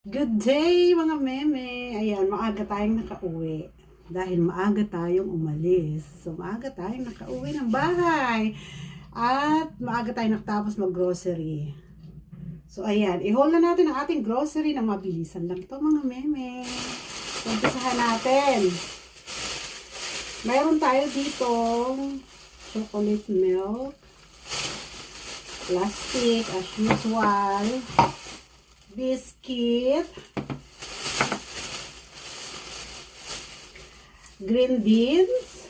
Good day mga meme! Ayan, maaga tayong nakauwi. Dahil maaga tayong umalis. So, maaga tayong nakauwi ng bahay. At maaga tayong nakatapos mag-grocery. So, ayan. I-haul na natin ang ating grocery na mabilisan lang to mga meme. So, umpisahan natin. Mayroon tayo ditong chocolate milk. Plastic as usual. Biscuit, green beans,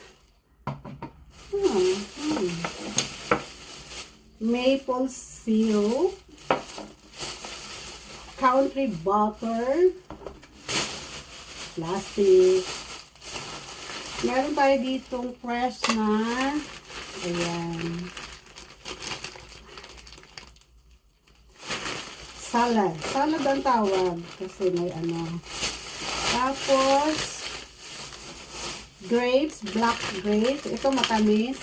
maple syrup, country butter, plastic. Meron tayo ditong fresh na, ayan, salad. Salad ang tawag kasi may ano. Tapos, grapes, black grapes. Ito matamis.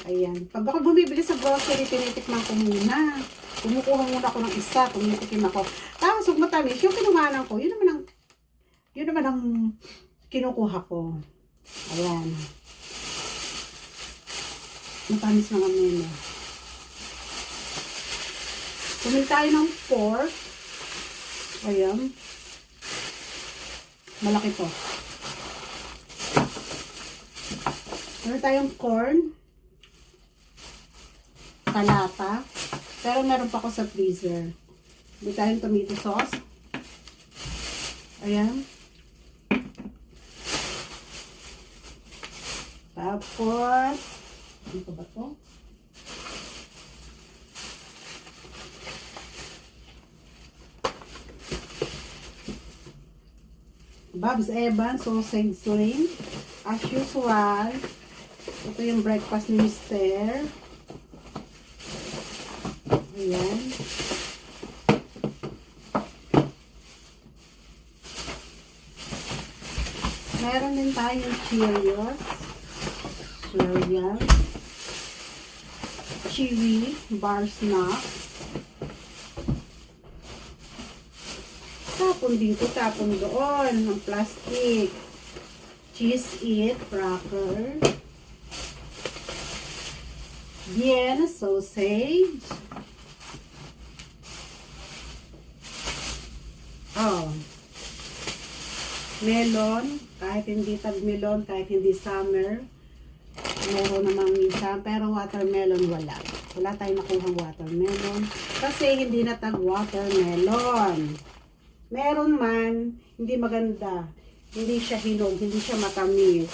Ayan. Pag ako bumibili sa grocery, tinitikman ko muna. Kumukuha muna ako ng isa. Tumitikim ako. Tapos, kung matamis, yung kinuhanan ko, yun naman ang kinukuha ko. Ayan. Matamis mga meno. Pumili tayo ng pork. Ayan. Malaki to. Meron tayong corn. Salata. Pero meron pa ako sa freezer. Pumili tayong tomato sauce. Ayan. Tapos, ano pa ba to? Babs Evans sausage sling. As usual, ito yung breakfast ni Mister. Ayan. Meron din tayong Cheerios. Cereal. Chewy bar snacks. Tapon dito, tapon doon ng plastic. Cheese It cracker. Vienna sausage. Oh. Melon, kahit hindi tag-melon, kahit hindi summer. Meron namang minsan, pero watermelon wala. Wala tayong nakuhang watermelon kasi hindi na tag-watermelon. Meron man, hindi maganda. Hindi siya hinog, hindi siya matamis.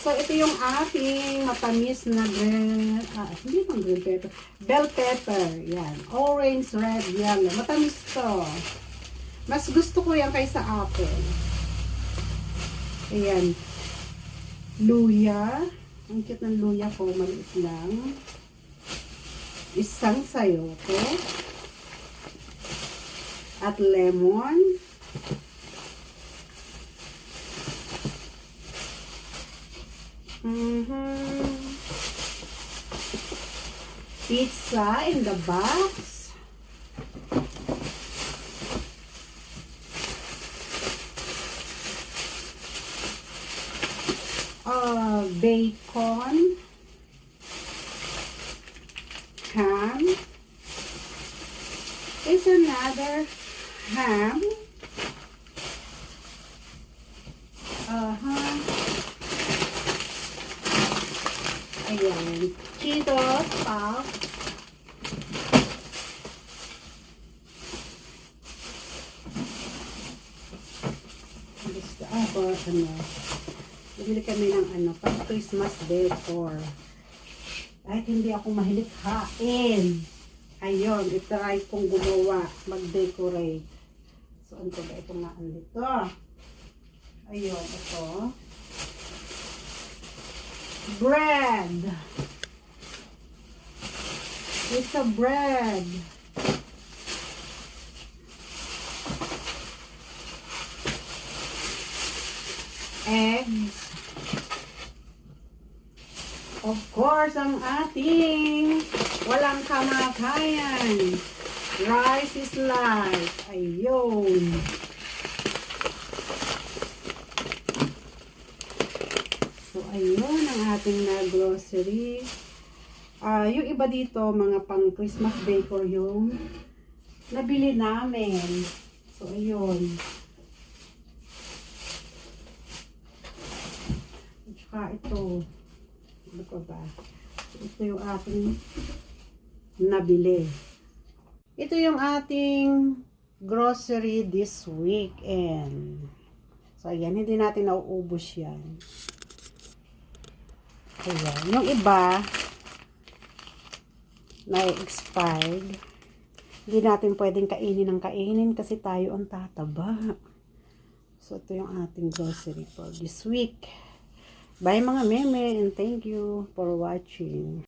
So, ito yung ating matamis na hindi pang green pepper. Bell pepper. Yan. Orange, red, yellow. Matamis to. Mas gusto ko yan kaysa apple. Ayan. Luya. Ang cute ng luya ko. Maliit lang. Isang sayote. At lemon. Pizza in the box. Bacon. Ham. Is another ham. Ayan. Cheetos, pop. Bibili kami ng pang Christmas decor. Kahit hindi ako mahilig hain. Ayun, itry kong gumawa, mag-decorate. So, ano ba ito nga dito? Ayun, ito. Bread. It's a bread. Eggs. Of course, ang ating walang kamakayan. Rice is life. Ayun. ayun ang ating na grocery. Yung iba dito, mga pang Christmas decor yung nabili namin. So, ayun. At saka ito. Ano pa ba? Ito yung ating nabili. Ito yung ating grocery this weekend. So, ayan. Hindi natin nauubos yan. Ayan. Yung iba, na-expired. Hindi natin pwedeng kainin ng kainin kasi tayo ang tataba. So, ito yung ating grocery for this week. Bye mga meme and thank you for watching.